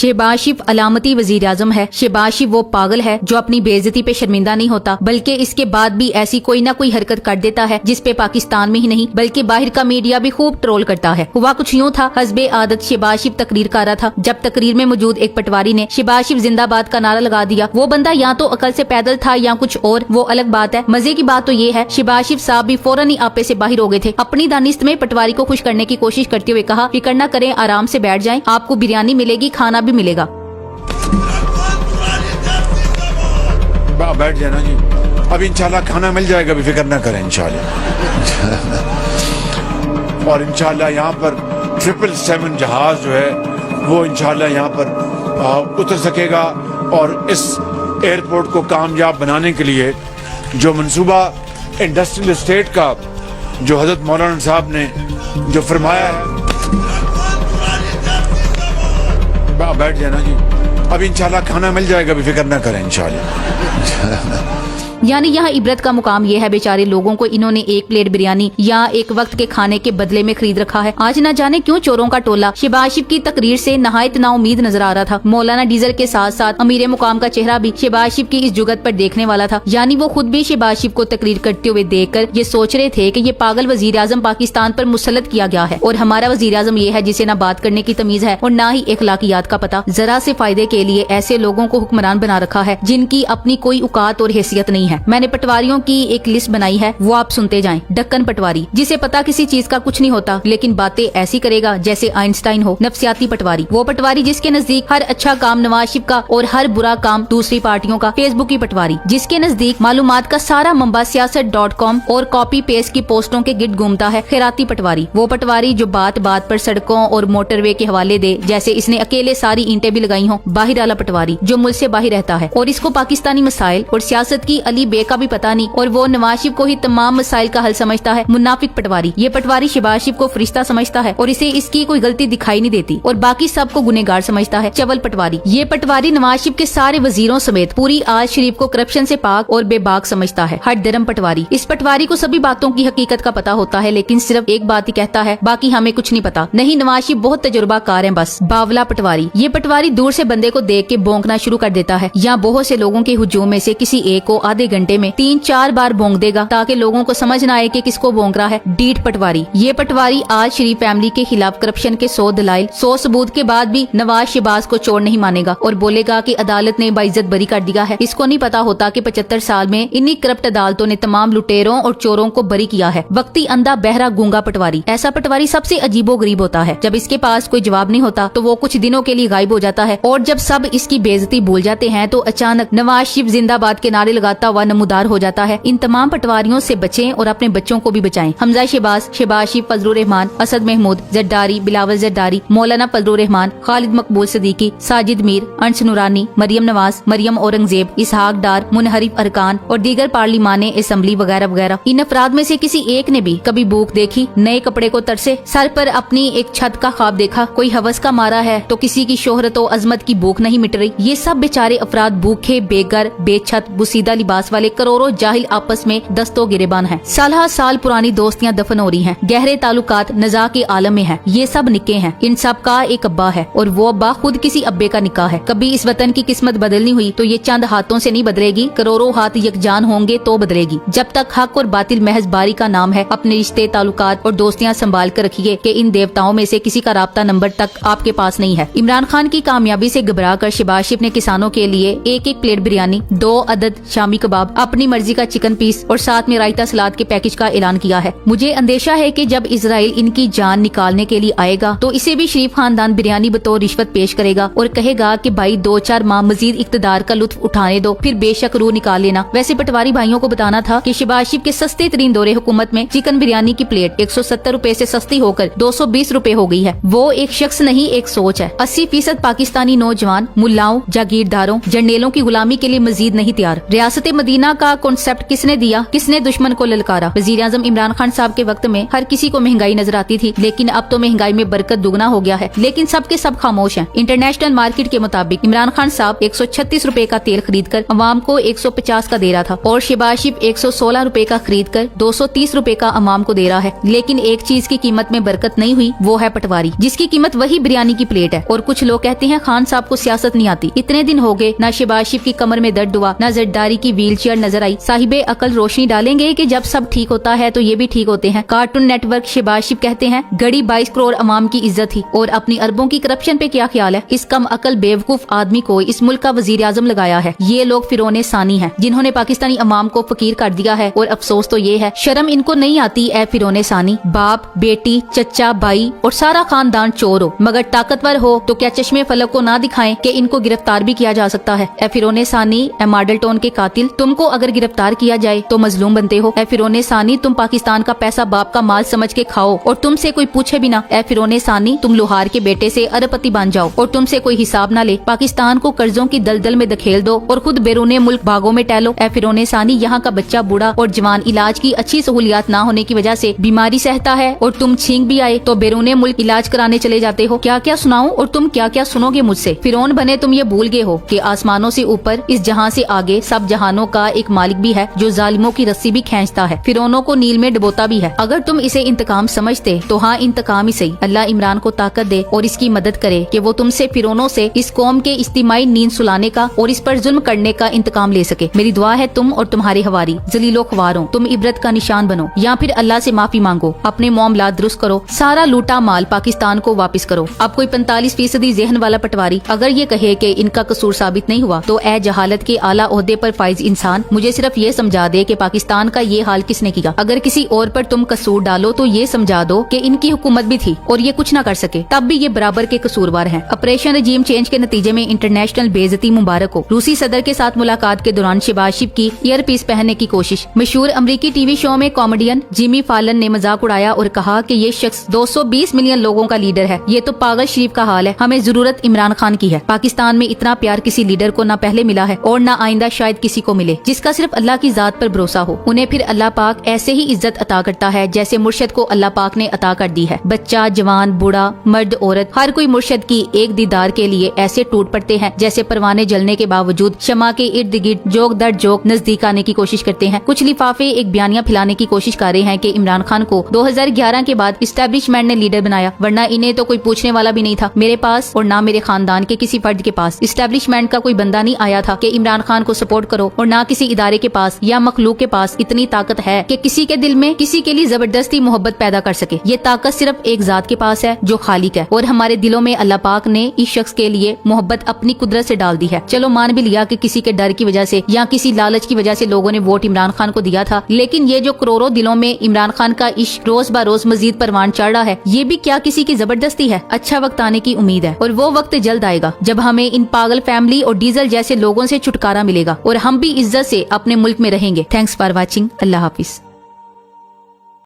शहबाज शरीफ अलामती वजीर आजम है। शहबाज शरीफ वो पागल है जो अपनी बेइज्जती पे शर्मिंदा नहीं होता, बल्कि इसके बाद भी ऐसी कोई ना कोई हरकत कर देता है जिस पे पाकिस्तान में ही नहीं बल्कि बाहर का मीडिया भी खूब ट्रोल करता है। हुआ कुछ यूँ था, हस्बे आदत शहबाज शरीफ तकरीर कर रहा था। जब तकरीर में मौजूद एक पटवारी ने शहबाज शरीफ जिंदाबाद का नारा लगा दिया। वो बंदा या तो अकल से पैदल था या कुछ और, वो अलग बात है। मजे की बात तो ये है शहबाज शरीफ साहब भी फौरन ही आपे से बाहर हो गए थे। अपनी दानिस्त में पटवारी को खुश करने की कोशिश करते हुए कहा, फिक्र न करें, आराम से बैठ जाएं, आपको बिरयानी मिलेगी, खाना भी मिलेगा। बैठ जाना जी, अब इंशाल्लाह खाना मिल जाएगा, भी फिक्र ना करें इंशाल्लाह। और इंशाल्लाह यहाँ पर 777 जहाज जो है वो इंशाल्लाह यहाँ पर उतर सकेगा। और इस एयरपोर्ट को कामयाब बनाने के लिए जो मंसूबा इंडस्ट्रियल एस्टेट का जो हजरत मौलाना साहब ने जो फरमाया है, बैठ जाना जी, अब इंशाल्लाह खाना मिल जाएगा, भी फिक्र ना करें इंशाल्लाह। यानी यहाँ इबरत का मुकाम ये है, बेचारे लोगों को इन्होंने एक प्लेट बिरयानी या एक वक्त के खाने के बदले में खरीद रखा है। आज न जाने क्यों चोरों का टोला शहबाज शरीफ की तकरीर से नहायत नाउमीद नजर आ रहा था। मौलाना डीजल के साथ साथ अमीर मुकाम का चेहरा भी शहबाज शरीफ की इस जुगत पर देखने वाला था। यानी वो खुद भी शहबाज शरीफ को तकरीर करते हुए देखकर ये सोच रहे थे कि ये पागल वजीर आजम पाकिस्तान पर मुसल्लत किया गया है और हमारा वजीर आजम ये है जिसे न बात करने की तमीज है और न ही अखलाकियात का पता। जरा से फायदे के लिए ऐसे लोगों को हुक्मरान बना रखा है जिनकी अपनी कोई औकात और हैसियत नहीं है। मैंने पटवारियों की एक लिस्ट बनाई है, वो आप सुनते जाएं। डक्कन पटवारी, जिसे पता किसी चीज का कुछ नहीं होता लेकिन बातें ऐसी करेगा जैसे आइंस्टाइन हो। नफसियाती पटवारी, वो पटवारी जिसके नजदीक हर अच्छा काम नवाज शरीफ का और हर बुरा काम दूसरी पार्टियों का। फेसबुक की पटवारी, जिसके नजदीक मालूमात का सारा मंबा siyaasat.com और कॉपी पेस्ट की पोस्टों के गिर्द घूमता है। खैराती पटवारी, वो पटवारी जो बात बात पर सड़कों और मोटरवे के हवाले दे जैसे इसने अकेले सारी ईंटें भी लगाई हो। बाहर वाला पटवारी, जो मुल्क से बाहर रहता है और इसको पाकिस्तानी मसाइल और सियासत की अली बे का भी पता नहीं और वो नवाज शरीफ को ही तमाम मसाइल का हल समझता है। मुनाफिक पटवारी, ये पटवारी शहबाज शरीफ को फरिश्ता समझता है और इसे इसकी कोई गलती दिखाई नहीं देती और बाकी सबको गुनहगार समझता है। चवल पटवारी, ये पटवारी नवाज शरीफ के सारे वजीरों समेत पूरी आल शरीफ को करप्शन से पाक और बेबाक समझता है। हर धर्म पटवारी, इस पटवारी को सभी बातों की हकीकत का पता होता है लेकिन सिर्फ एक बात ही कहता है, बाकी हमें कुछ नहीं पता। नहीं, नवाज शरीफ बहुत तजुर्बाकार है बस। बावला पटवारी, ये पटवारी दूर से बंदे को देख के भौंकना शुरू कर देता है या बहुत से लोगों के हुजूम में से किसी एक को आधे घंटे में 3-4 बार भौंक देगा ताकि लोगों को समझ न आए कि किसको भौंक रहा है। डीट पटवारी, ये पटवारी आज शरीफ फैमिली के खिलाफ करप्शन के 100 दलाइल 100 सबूत के बाद भी नवाज शहबाज को चोर नहीं मानेगा और बोलेगा कि अदालत ने बाइज्जत बरी कर दिया है। इसको नहीं पता होता कि 75 साल में इन्हीं करप्ट अदालतों ने तमाम लुटेरों और चोरों को बरी किया है। वक्ती अंधा बहरा गूंगा पटवारी, ऐसा पटवारी सबसे अजीबो गरीब होता है। जब इसके पास कोई जवाब नहीं होता तो वो कुछ दिनों के लिए गायब हो जाता है और जब सब इसकी बेइज्जती भूल जाते हैं तो अचानक नवाज शरीफ जिंदाबाद के नारे लगाता हुआ नमूदार हो जाता है। इन तमाम पटवारियों से बचें और अपने बच्चों को भी बचाएं। हमजा शहबाज, शहबाज शरीफ, फजलुर रहमान, असद महमूद, जरदारी, बिलावल जरदारी, मौलाना फजलुर रहमान, खालिद मकबूल सिद्दीकी, साजिद मीर, अंश नूरानी, मरियम नवाज, मरियम औरंगजेब, इसहाक डार, मुनहरिफ अरकान और दीगर पार्लिमाने असम्बली वगैरह वगैरह। इन अफराद में से किसी एक ने भी कभी भूख देखी, नए कपड़े को तरसे, सर पर अपनी एक छत का ख्वाब देखा, कोई हवस का मारा है तो किसी की शोहरत और अजमत की भूख नहीं मिट रही। ये सब बेचारे अफराद भूखे, बेघर, बेछत, बुसीदा लिबास वाले करोड़ों जाहिल आपस में दस्तों गिरेबान है। साल साल पुरानी दोस्तियां दफन हो रही हैं, गहरे ताल्लुकात नजा के आलम में है। ये सब निके हैं, इन सब का एक अब्बा है और वो अब्बा खुद किसी अब्बे का निकाह है। कभी इस वतन की किस्मत बदलनी हुई तो ये चंद हाथों से नहीं बदलेगी, करोड़ों हाथ यकजान होंगे तो बदलेगी। जब तक हक और बातिल महज बारी का नाम है, अपने रिश्ते, ताल्लुकात और दोस्तियां संभाल कर रखिए कि इन देवताओं में से किसी का राब्ता नंबर तक आपके पास नहीं है। इमरान खान की कामयाबी से घबरा कर शहबाज शरीफ ने किसानों के लिए एक प्लेट बिरयानी, 2 अदद शामी कबाब, अपनी मर्जी का चिकन पीस और साथ में रायता सलाद के पैकेज का ऐलान किया है। मुझे अंदेशा है कि जब इजराइल इनकी जान निकालने के लिए आएगा तो इसे भी शरीफ खानदान बिरयानी बतौर रिश्वत पेश करेगा और कहेगा कि भाई 2-4 माह मजीद इक्तदार का लुत्फ उठाने दो, फिर बेशक रूह निकाल लेना। वैसे पटवारी भाइयों को बताना था कि शहबाज शरीफ के सस्ते तरीन दौरे हुकूमत में चिकन बिरयानी की प्लेट 170 रुपए से सस्ती होकर 220 रुपए हो गई है। वो एक शख्स नहीं, एक सोच है। 80% पाकिस्तानी नौजवान मुल्लाओं, जागीरदारों, जर्नेलों की गुलामी के लिए मजीद नहीं तैयार। रियासत मदीना का कॉन्सेप्ट किसने दिया, किसने दुश्मन को ललकारा। वजीर आजम इमरान खान साहब के वक्त में हर किसी को महंगाई नजर आती थी, लेकिन अब तो महंगाई में बरकत दुगना हो गया है, लेकिन सबके सब खामोश हैं। इंटरनेशनल मार्केट के मुताबिक इमरान खान साहब 136 रुपए का तेल खरीद कर अवाम को 150 का दे रहा था, और शहबाज शरीफ 116 रुपए का खरीद कर 230 रुपए का अवाम को दे रहा है। लेकिन एक चीज की कीमत में बरकत नहीं हुई, वो है पटवारी, जिसकी कीमत वही बिरयानी की प्लेट है। और कुछ लोग कहते हैं खान साहब को सियासत नहीं आती। इतने दिन हो गए, ना शहबाज शरीफ की कमर में दर्द हुआ, ना जरदारी की व्हील चेयर नजर आई। साहिबे अकल रोशनी डालेंगे कि जब सब ठीक होता है तो ये भी ठीक होते हैं। कार्टून नेटवर्क शहबाज शरीफ कहते हैं गड़ी 22 करोड़ अवाम की इज्जत थी, और अपनी अरबों की करप्शन पे क्या ख्याल है। इस कम अकल बेवकूफ आदमी को इस मुल्क का वजीर आजम लगाया है। ये लोग फिरौने सानी हैं, जिन्होंने पाकिस्तानी अवाम को फकीर कर दिया है। और अफसोस तो ये है, शर्म इनको नहीं आती। ए फिरौने सानी, बाप बेटी चचा भाई और सारा खानदान चोर हो, मगर ताकतवर हो तो क्या चश्मे फलक को ना दिखाएं कि इनको गिरफ्तार भी किया जा सकता है। ए फिरौने सानी, ए मॉडल टाउन के कातिल, तुमको अगर गिरफ्तार किया जाए तो मजलूम बनते हो। ए फिरौने सानी, तुम पाकिस्तान का पैसा बाप का माल समझ के खाओ और तुमसे कोई पूछे भी ना। ए फिरौने सानी, तुम लोहार के बेटे से अरबपति बन जाओ और तुमसे कोई हिसाब ना ले। पाकिस्तान को कर्जों की दलदल में धकेल दो और खुद बैरूने मुल्क भागों में टहलो। ए फिरौने सानी, यहाँ का बच्चा बूढ़ा और जवान इलाज की अच्छी सहूलियात ना होने की वजह से बीमारी सहता है, और तुम छींक भी आए तो बैरूने मुल्क इलाज कराने चले जाते हो। क्या क्या सुनाऊं और तुम क्या क्या सुनोगे मुझसे। फिरौन बने तुम ये भूल गए हो कि आसमानों से ऊपर, इस जहां से आगे सब जहानों का एक मालिक भी है, जो जालिमों की रस्सी भी खींचता है, फिरौनों को नील में डुबोता भी है। अगर तुम इसे इंतकाम समझते तो हाँ, इंतकाम ही सही। अल्लाह इमरान को ताकत दे और इसकी मदद करे कि वो तुमसे फिरौनों से इस कौम के इज्तिमाई नींद सुलाने का और इस पर जुल्म करने का इंतकाम ले सके। मेरी दुआ है तुम और तुम्हारे हवारी जलीलो ख्वारों, तुम इबरत का निशान बनो, या फिर अल्लाह से माफी मांगो, अपने मामलात दुरुस्त करो, सारा लूटा माल पाकिस्तान को वापस करो। अब कोई 45% ज़हन वाला पटवारी अगर ये कहे कि इनका कसूर साबित नहीं हुआ, तो ए जहालत के आला ओहदे पर फाइज इंसान, मुझे सिर्फ ये समझा दे कि पाकिस्तान का ये हाल किसने किया। अगर किसी और पर तुम कसूर डालो तो ये समझा दो कि इनकी हुकूमत भी थी और ये कुछ न कर सके, तब भी ये बराबर के कसूरवार हैं। ऑपरेशन रजीम चेंज के नतीजे में इंटरनेशनल बेइज्जती मुबारक हो। रूसी सदर के साथ मुलाकात के दौरान शहबाज शरीफ की ईयर पीस पहनने की कोशिश। मशहूर अमरीकी टीवी शो में कॉमेडियन जिमी फॉलन ने मजाक उड़ाया और कहा कि ये शख्स 220 मिलियन लोगों का लीडर है। ये तो पागल शरीफ का हाल है, हमें जरूरत इमरान खान की है। पाकिस्तान में इतना प्यार किसी लीडर को न पहले मिला है और न आइंदा शायद किसी को मिले, जिसका सिर्फ अल्लाह की जात पर भरोसा हो। उन्हें फिर अल्लाह पाक ऐसे ही इज्जत अता करता है जैसे मुर्शद को अल्लाह पाक ने अता कर दी है। बच्चा जवान बूढ़ा मर्द औरत, हर कोई मुर्शद की एक दीदार के लिए ऐसे टूट पड़ते हैं जैसे परवाने जलने के बावजूद शमा के इर्द गिर्द जोक दर जोक नजदीक आने की कोशिश करते हैं। कुछ लिफाफे एक बयानिया फैलाने की कोशिश कर रहे हैं कि इमरान खान को 2011 के बाद इस्टेब्लिशमेंट ने लीडर बनाया, वरना इन्हें तो कोई पूछने वाला भी नहीं था। मेरे पास और ना मेरे खानदान के किसी फर्द के पास इस्टेब्लिशमेंट का कोई बंदा नहीं आया था कि इमरान खान को सपोर्ट करो, और ना किसी इदारे के पास या मखलूक के पास इतनी ताकत है कि किसी के दिल में किसी के लिए जबरदस्ती मोहब्बत पैदा कर सके। ये ताकत सिर्फ एक जात के पास है जो खालिक है, और हमारे दिलों में अल्लाह पाक ने इस शख्स के लिए मोहब्बत अपनी कुदरत से डाल दी है। चलो मान भी लिया कि किसी के डर की वजह से या किसी लालच की वजह से लोगों ने वोट इमरान खान को दिया था, लेकिन ये जो करोड़ों दिलों में इमरान खान का इश्क रोज ब रोज मजीद परवान चढ़ रहा है, ये भी क्या किसी की जबरदस्ती है। अच्छा वक्त आने की उम्मीद है, और वो वक्त जल्द आएगा जब हमें इन पागल फैमिली और डीजल जैसे लोगों से छुटकारा मिलेगा और हम भी इज्जत से अपने मुल्क में रहेंगे। Thanks for watching. Allah Hafiz.